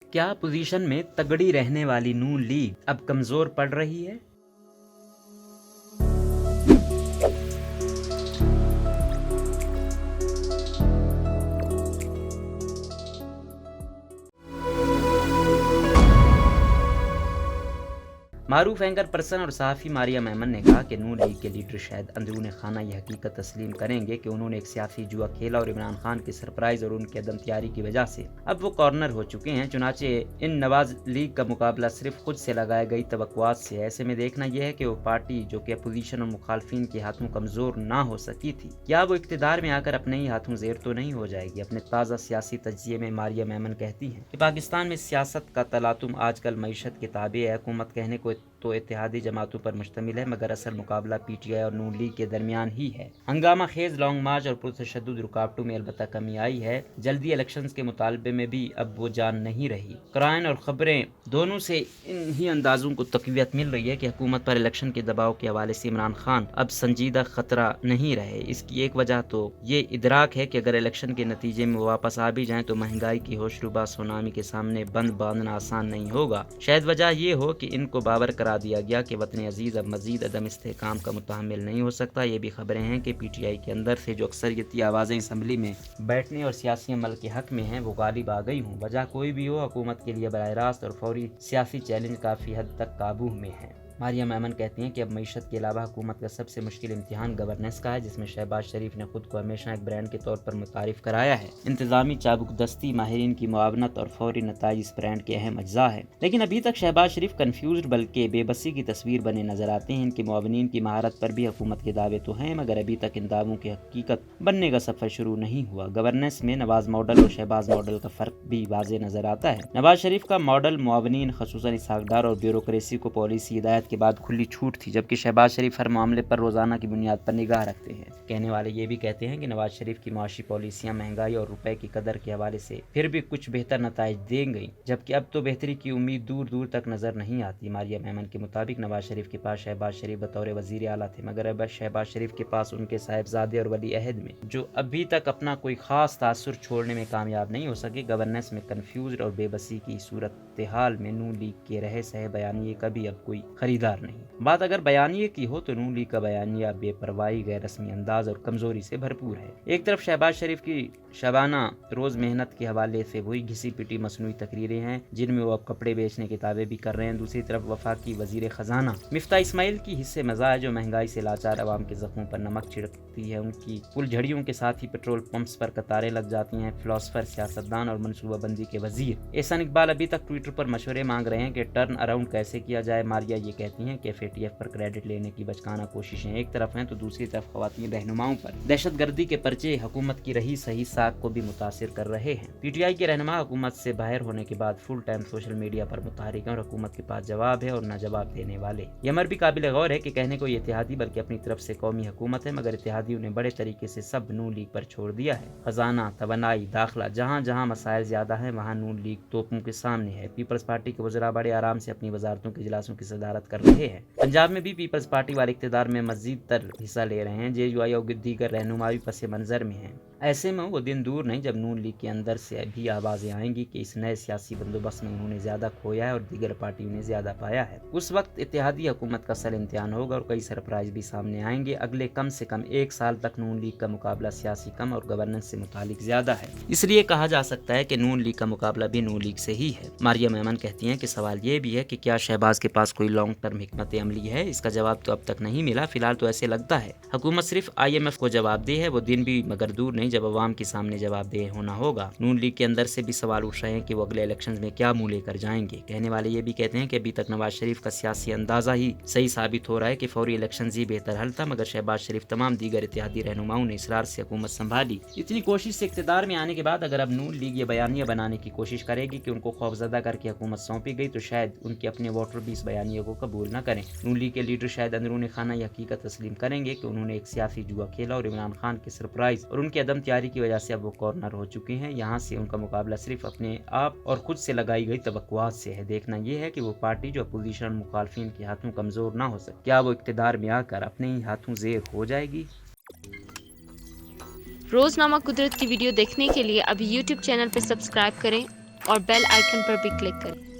क्या पोजीशन में तगड़ी रहने वाली नून लीग अब कमजोर पड़ रही है? मारूफ एंकर पर्सन और सहाफ़ी मारिया मेमन ने कहा कि नून लीग के लीडर शायद अंदरून खाना यह हकीकत तस्लीम करेंगे कि उन्होंने एक सियासी जुआ खेला और इमरान खान की सरप्राइज और उनकी अदम तैयारी की वजह से अब वो कॉर्नर हो चुके हैं। चुनाचे इन नवाज लीग का मुकाबला सिर्फ खुद से लगाई गई तवक्कुआत से है। ऐसे में देखना यह है कि वो पार्टी जो कि अपोजिशन और मुखालफिन के हाथों कमजोर ना हो सकी थी, क्या वो इक़्तिदार में आकर अपने ही हाथों ज़ेर तो नहीं हो जाएगी। अपने ताज़ा सियासी तज्जिये में मारिया मेमन कहती हैं कि पाकिस्तान में सियासत का तलातुम आजकल मईशत के ताबे है। हुकूमत कहने को तो इत्तेहादी जमातों पर मुश्तमिल है, मगर असल मुकाबला पीटीआई और नून लीग के दरमियान ही है। हंगामा खेज लॉन्ग मार्च और पुरतशद्दुद रुकावटों में अलबत्ता कमी आई है। जल्दी इलेक्शंस के मुतालबे में भी अब वो जान नहीं रही। कराइन और खबरें दोनों से इन ही अंदाजों को तक़वियत मिल रही है कि हुकूमत पर इलेक्शन के दबाव के हवाले से इमरान खान अब संजीदा खतरा नहीं रहे। इसकी एक वजह तो ये इदराक है कि अगर इलेक्शन के नतीजे में वापस आ भी जाएं तो महंगाई की होशरुबा सुनामी के सामने बंद बांधना आसान नहीं होगा। शायद वजह ये हो कि इनको बावर करा दिया गया कि वतन अजीज अब मजीद अदम इस्तेहकाम का मुतहम्मिल नहीं हो सकता। ये भी खबरें हैं कि पीटीआई के अंदर से जो अक्सरियती आवाज़ें असम्बली में बैठने और सियासी अमल के हक में हैं वो गालिब आ गई हूँ। वजह कोई भी हो, हुकूमत के लिए बराह रास्त और फौरी सियासी चैलेंज काफ़ी हद तक काबू में है। मारिया मेमन कहती हैं कि अब मईशत के अलावा हुकूमत का सबसे मुश्किल इम्तिहान गवर्नेंस का है, जिसमें शहबाज शरीफ ने खुद को हमेशा एक ब्रांड के तौर पर मुतारिफ कराया है। इंतजामी चाबुक दस्ती, माहिरीन की मुआवनत और फौरी नताइज इस ब्रांड के अहम अज्जा है। लेकिन अभी तक शहबाज शरीफ कन्फ्यूज बल्कि बेबसी की तस्वीर बने नजर आते हैं। इनके मुआवनीन की महारत पर भी हुकूमत के दावे तो हैं, मगर अभी तक इन दावों की हकीकत बनने का सफर शुरू नहीं हुआ। गवर्नेंस में नवाज मॉडल और शहबाज मॉडल का फर्क भी वाज़े नजर आता है। नवाज शरीफ का मॉडल मुआवनीन खसूसन इसहाक डार और ब्यूरोक्रेसी को पॉलिसी हिदायत के बाद खुली छूट थी, जबकि शहबाज शरीफ हर मामले पर रोजाना की बुनियाद पर निगाह रखते हैं। कहने वाले ये भी कहते हैं कि नवाज शरीफ की माशी पॉलिसियां महंगाई और रुपए की कदर के हवाले से फिर भी कुछ बेहतर नताइज दे गई, जबकि अब तो बेहतरी की उम्मीद दूर दूर तक नजर नहीं आती। मारिया मेमन के मुताबिक नवाज शरीफ के पास शहबाज शरीफ बतौर वजीर आला थे, मगर अब शहबाज शरीफ के पास उनके साहिबजादे और वली अहद में जो अभी तक अपना कोई खास तासुर छोड़ने में कामयाब नहीं हो सके। गवर्नेंस में कन्फ्यूज और बेबसी की सूरत हाल में नून लीग के रहे सहे बयानिए का भी अब कोई खरीदार नहीं। बात अगर बयानिए की हो तो नून लीग का बयानिया बेपरवाही, गैर रस्मी अंदाज और कमजोरी से भरपूर है। एक तरफ शहबाज शरीफ की शबाना रोज मेहनत के हवाले से वही घिसी पिटी मसनूई तकरीरें हैं जिनमें वो अब कपड़े बेचने के दावे भी कर रहे हैं। दूसरी तरफ वफाकी वजीर खजाना मिफ्ता इस्माइल की हिस्से मजा है, जो महंगाई से लाचार अवाम के जख्मों पर नमक छिड़कती है। उनकी फुलझड़ियों के साथ ही पेट्रोल पंप्स पर कतारें लग जाती हैं। फिलोसफर, सियासतदान और मनसूबाबंदी के वजीर एहसान इकबाल अभी तक ट्विटर पर मशवरे मांग रहे हैं कि टर्न अराउंड कैसे किया जाए। मारिया ये कहती हैं कि FATF पर क्रेडिट लेने की बचकाना कोशिशें एक तरफ हैं तो दूसरी तरफ खवातीन रहनुमाओं पर दहशतगर्दी के पर्चे हुकूमत की रही सही साख को भी मुतासिर कर रहे हैं। PTI के रहनुमा हुकूमत से बाहर होने के बाद फुल टाइम सोशल मीडिया पर मुतहरिक हैं और हुकूमत के पास जवाब है और न जवाब देने वाले। यह अमर भी काबिल गौर है कि कहने को इत्तेहादी बल्कि अपनी तरफ से कौमी हुकूमत है, मगर इत्तेहादियों ने बड़े तरीके से सब नून लीग पर छोड़ दिया है। खजाना, तवानाई, दाखिला, जहाँ जहाँ मसाइल ज्यादा है वहाँ नून लीग तोपों के सामने है। पीपल्स पार्टी के वज़रा बड़े आराम से अपनी वजारतों के इजलासों की सदारत कर रहे हैं। पंजाब में भी पीपल्स पार्टी वाले इक़्तिदार में मजीद तर हिस्सा ले रहे हैं। JUI और दीगर रहनुमा भी पस मंजर में हैं। ऐसे में वो दिन दूर नहीं जब नून लीग के अंदर से भी आवाज़ें आएंगी कि इस नए सियासी बंदोबस्त में उन्होंने ज़्यादा खोया है और दीगर पार्टियों ने ज़्यादा पाया है। उस वक्त इत्तेहादी हुकूमत का असल इम्तिहान होगा और कई सरप्राइज भी सामने आएंगे। अगले कम से कम 1 साल तक नून लीग का मुकाबला सियासी कम और गवर्नेंस से मुतालिक ज़्यादा है। इसलिए कहा जा सकता है कि नून लीग का मुकाबला भी नून लीग से ही है। मारिया मेमन कहती हैं कि सवाल ये भी है कि क्या शहबाज के पास कोई लॉन्ग टर्म हिकमत अमली है। इसका जवाब तो अब तक नहीं मिला। फिलहाल तो ऐसे लगता है हुकूमत सिर्फ IMF को जवाब दे है। वो दिन भी मगर दूर नहीं जब अवाम के सामने जवाब दे होना होगा। नून लीग के अंदर से भी सवाल उठ रहे हैं कि वो अगले इलेक्शन में क्या मुंह लेकर जाएंगे। कहने वाले ये भी कहते हैं कि अभी तक नवाज शरीफ का सियासी अंदाजा ही सही साबित हो रहा है कि फौरी इलेक्शन ही बेहतर हल था, मगर शहबाज शरीफ तमाम दीगर इत्तेहादी रहनुमाओं ने इसरार से हुकूमत संभाली। इतनी कोशिश से इक़्तिदार में आने के बाद अगर अब नून लीग ये बयानिया बनाने की कोशिश करेगी कि उनको खौफजदा करके हुकूमत सौंपी गई तो शायद उनके अपने वोटर भी इस बयानिया को कबूल न करें। नून लीग के लीडर शायद अंदरून खाना यह हकीकत तस्लीम करेंगे कि उन्होंने एक सियासी जुआ खेला और इमरान खान की सरप्राइज और उनकी अदम तैयारी की वजह से अब वो कॉर्नर हो चुके हैं। यहाँ से उनका मुकाबला सिर्फ अपने आप और खुद से लगाई गई तवक्कुआत से है। देखना यह है कि वो पार्टी जो अपोजिशन मुखालफिन के हाथों कमजोर ना हो सके, क्या वो इक़्तिदार में आकर अपने ही हाथों ज़ेर हो जाएगी। रोजनामा कुदरत की वीडियो देखने के लिए अभी YouTube चैनल पर सब्सक्राइब करें اور بیل آئیکن پر بھی کلک کریں۔